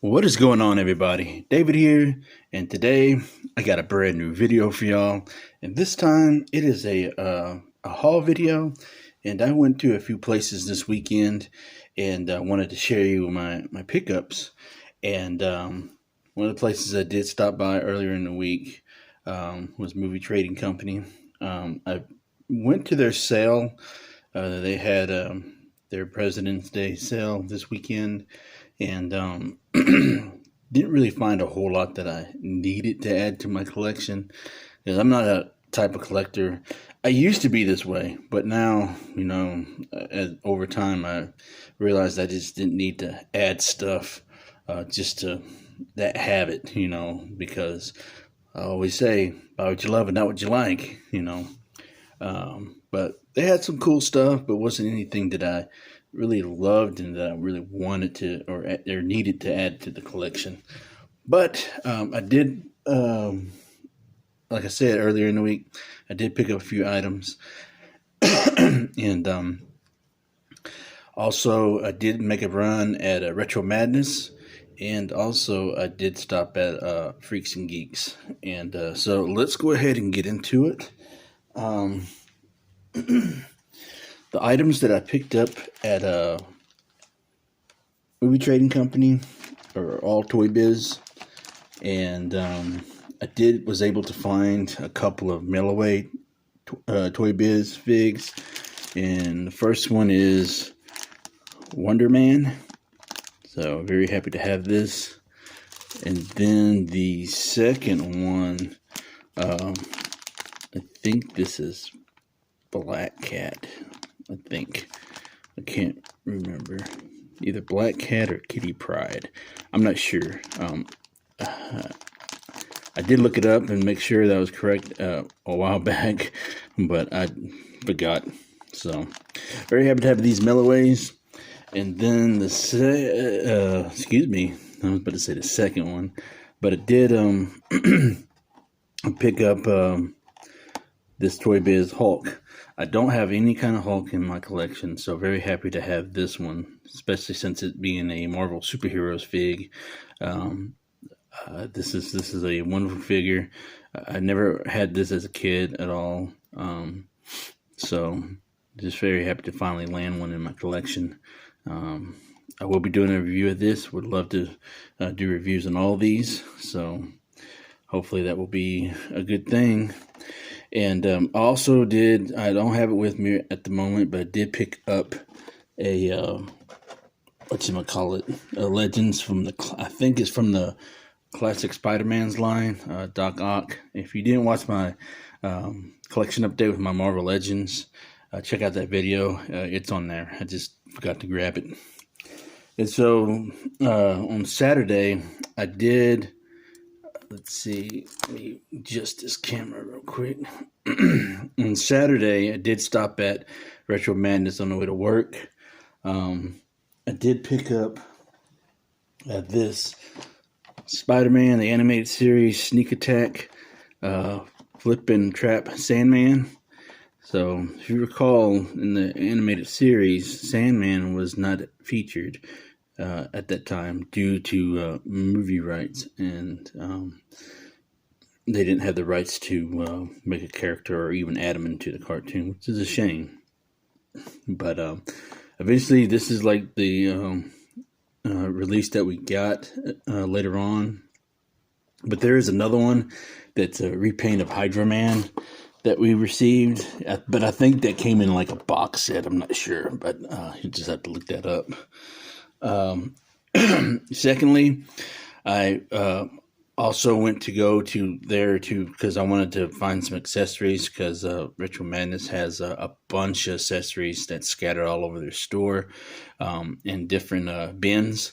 What is going on, everybody? David here, and today I got a brand new video for y'all. And this time it is a haul video, and I went to a few places this weekend, and wanted to share you my pickups. And one of the places I did stop by earlier in the week was Movie Trading Company. I went to their sale. They had their President's Day sale this weekend, and didn't really find a whole lot that I needed to add to my collection, because I'm not a type of collector. I used to be this way, but now, over time, I realized I just didn't need to add stuff just to have it, because I always say, buy what you love and not what you like, But they had some cool stuff, but wasn't anything that I really loved and that I really wanted to or needed to add to the collection. But I did, like I said earlier in the week, I did pick up a few items. And also I did make a run at Retromadness. And also I did stop at Freaks and Geeks. And so let's go ahead and get into it. The items that I picked up at Movie Trading Company are all Toy Biz, and I was able to find a couple of mail away Toy Biz figs, and the first one is Wonder Man, so very happy to have this. And then the second one, I think this is Black Cat. I can't remember, either Black Cat or Kitty Pryde. I'm not sure. I did look it up and make sure that was correct a while back, but I forgot. So very happy to have these Melloways. And then excuse me, I was about to say the second one, but it did pick up this Toy Biz Hulk. I don't have any kind of Hulk in my collection, so very happy to have this one, especially since it being a Marvel Superheroes fig. This is a wonderful figure. I never had this as a kid at all, so just very happy to finally land one in my collection. I will be doing a review of this. Would love to do reviews on all these, so hopefully that will be a good thing. And I don't have it with me at the moment, but I did pick up a, a Legends from I think it's from the classic Spider-Man's line, Doc Ock. If you didn't watch my collection update with my Marvel Legends, check out that video. It's on there. I just forgot to grab it. And so on Saturday, I did... Let's see, let me adjust this camera real quick. On Saturday, I did stop at Retromadness on the way to work. I did pick up this Spider-Man, the animated series, Sneak Attack, Flip and Trap Sandman. So, if you recall, in the animated series, Sandman was not featured at that time due to movie rights, and they didn't have the rights to make a character or even add him into the cartoon, which is a shame. But eventually this is like the release that we got later on. But there is another one that's a repaint of Hydra Man that we received, but I think that came in like a box set. I'm not sure, but you just have to look that up. Secondly, I also went to go to there because I wanted to find some accessories, because Retromadness has a bunch of accessories that's scattered all over their store in different bins.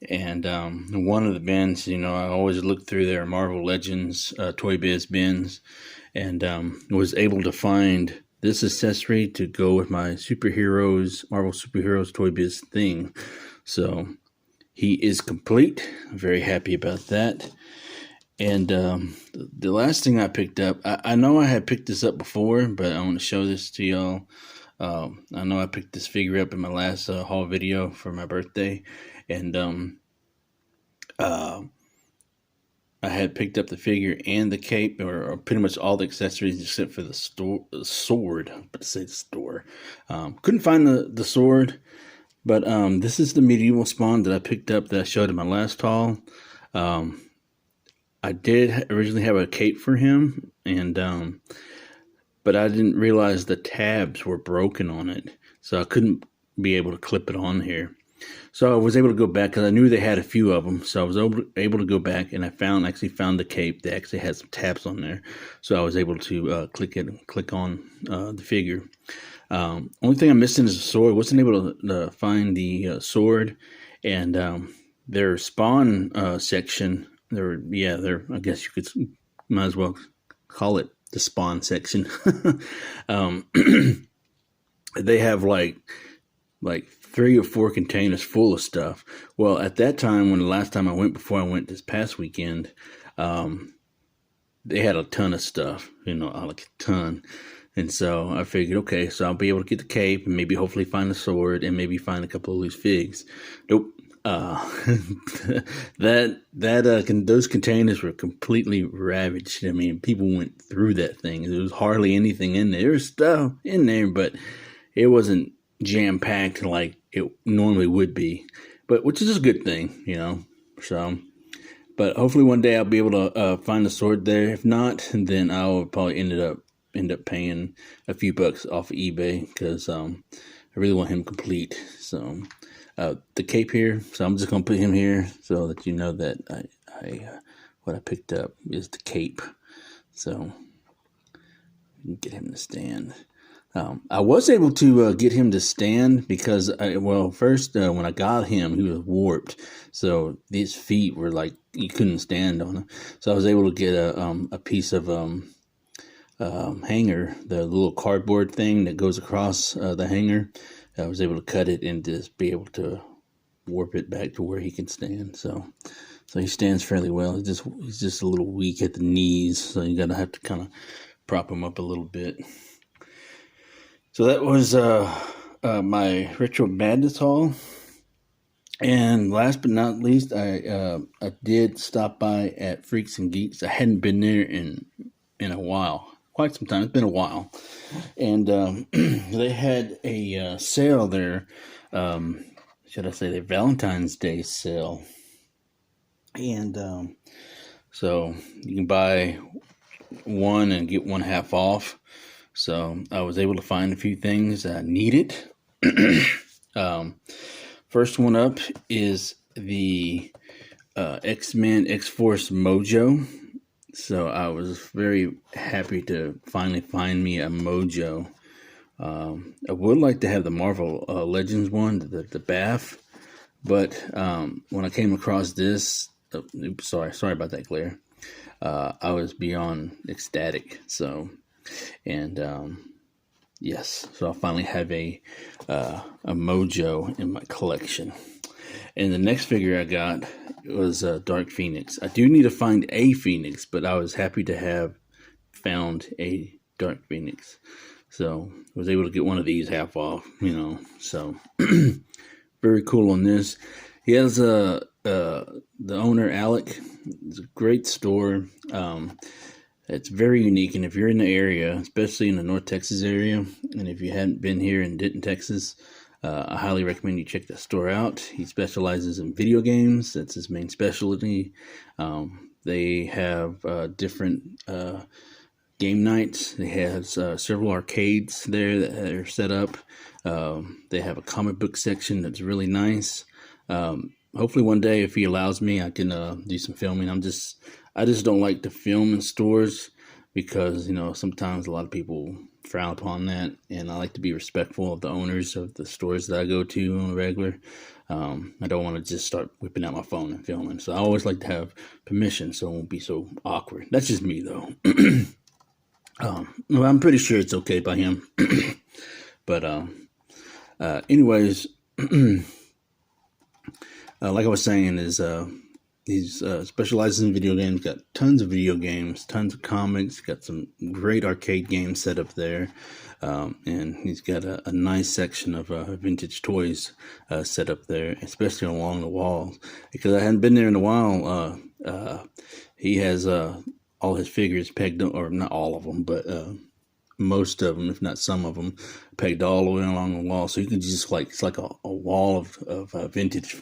And one of the bins, I always look through their Marvel Legends Toy Biz bins, and was able to find this accessory to go with my Marvel Superheroes Toy Biz thing. So he is complete. I'm very happy about that. And the last thing I picked up, I know I had picked this up before, but I want to show this to y'all. I know I picked this figure up in my last haul video for my birthday, and Uh, I had picked up the figure and the cape, or pretty much all the accessories except for the sword. I'm about to say the store. Couldn't find the sword, but this is the medieval spawn that I picked up that I showed in my last haul. I did originally have a cape for him, and but I didn't realize the tabs were broken on it, so I couldn't be able to clip it on here. So I was able to go back because I knew they had a few of them. So I was able to go back, and I actually found the cape. They actually had some tabs on there, so I was able to click on the figure. Only thing I'm missing is a sword. I wasn't able to find the sword, and their spawn section. I guess you might as well call it the spawn section. They have like 3 or 4 containers full of stuff. Well, at that time, when the last time I went, before I went this past weekend, they had a ton of stuff, like a ton. And so I figured, okay, so I'll be able to get the cape and maybe hopefully find the sword and maybe find a couple of loose figs. Nope. Those containers were completely ravaged. I mean, people went through that thing. There was hardly anything in there. There was stuff in there, but it wasn't jam-packed like it normally would be, but which is a good thing, So, but hopefully one day I'll be able to find the sword there. If not, then I'll probably end up paying a few bucks off of eBay because I really want him complete. So, the cape here. So I'm just gonna put him here so that you know that what I picked up is the cape. So get him to stand. I was able to get him to stand because, first when I got him, he was warped. So these feet were like, you couldn't stand on them. So I was able to get a piece of hanger, the little cardboard thing that goes across the hanger. I was able to cut it and just be able to warp it back to where he can stand. So he stands fairly well. He's just a little weak at the knees, so you gotta have to kind of prop him up a little bit. So that was my Retromadness haul. And last but not least, I did stop by at Freaks and Geeks. I hadn't been there in a while, quite some time. It's been a while, and they had a sale there. Should I say their Valentine's Day sale? And so you can buy one and get one half off. So I was able to find a few things I needed. First one up is the X-Men X-Force Mojo. So I was very happy to finally find me a Mojo. I would like to have the Marvel Legends one, the BAF, but when I came across this, sorry about that glare. I was beyond ecstatic. So, and yes, so I finally have a Mojo in my collection. And the next figure I got was Dark Phoenix. I do need to find a Phoenix, but I was happy to have found a Dark Phoenix. So I was able to get one of these half off, So very cool on this. He has the owner, Alec. It's a great store. It's very unique, and if you're in the area, especially in the North Texas area, and if you hadn't been here in Denton, Texas, I highly recommend you check that store out. He specializes in video games. That's his main specialty. They have different game nights. They have several arcades there that are set up. They have a comic book section that's really nice. Hopefully one day, if he allows me, I can do some filming. I just don't like to film in stores because, sometimes a lot of people frown upon that, and I like to be respectful of the owners of the stores that I go to on a regular. I don't want to just start whipping out my phone and filming, so I always like to have permission so it won't be so awkward. That's just me, though. Well, I'm pretty sure it's okay by him. But anyways, like I was saying, is He's specializes in video games, got tons of video games, tons of comics, got some great arcade games set up there. And he's got a nice section of vintage toys set up there, especially along the walls. Because I hadn't been there in a while, he has all his figures pegged, or not all of them, but most of them, if not some of them, pegged all the way along the wall. So you can just it's like a wall of vintage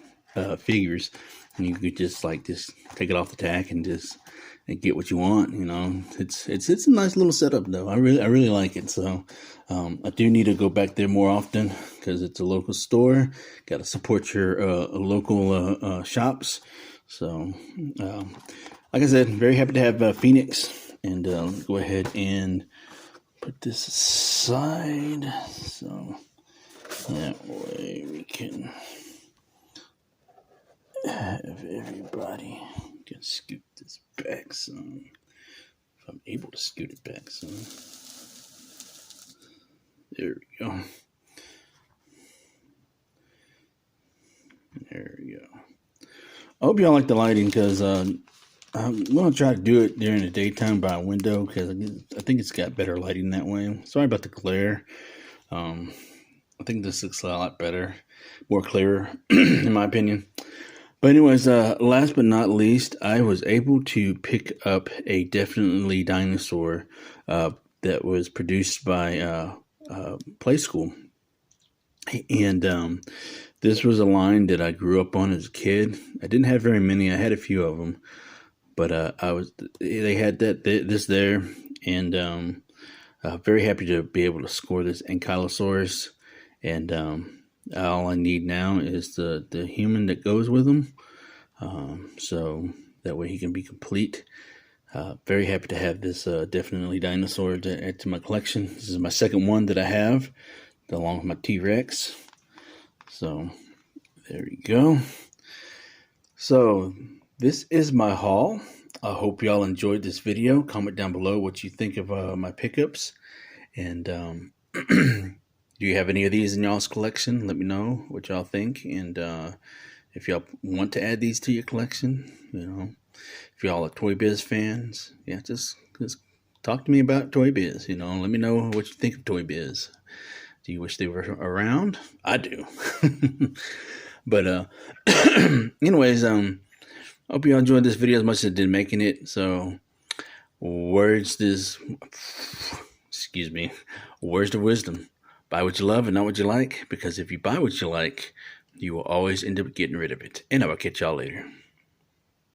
figures. And you could just take it off the tack and get what you want. You know, it's a nice little setup though. I really like it. So I do need to go back there more often because it's a local store. Got to support your local shops. So like I said, very happy to have Phoenix. And go ahead and put this aside so that way we can have everybody. Can scoot this back some. If I'm able to scoot it back some. There we go. There we go. I hope y'all like the lighting because I'm going to try to do it during the daytime by a window because I think it's got better lighting that way. Sorry about the glare. I think this looks a lot better, more clearer in my opinion. But anyways, last but not least, I was able to pick up a Definitely Dinosaur that was produced by Play School. And this was a line that I grew up on as a kid. I didn't have very many. I had a few of them. But they had this there. And very happy to be able to score this Ankylosaurus. And all I need now is the human that goes with him. So that way he can be complete. Very happy to have this Definitely Dinosaur to add to my collection. This is my second one that I have, along with my T-Rex. So there we go. So this is my haul. I hope y'all enjoyed this video. Comment down below what you think of my pickups. And do you have any of these in y'all's collection? Let me know what y'all think. And if y'all want to add these to your collection, you know, if y'all are Toy Biz fans, yeah, just talk to me about Toy Biz. You know, let me know what you think of Toy Biz. Do you wish they were around? I do. But anyways, hope y'all enjoyed this video as much as I did making it. So words of wisdom. Buy what you love and not what you like, because if you buy what you like, you will always end up getting rid of it. And I will catch y'all later.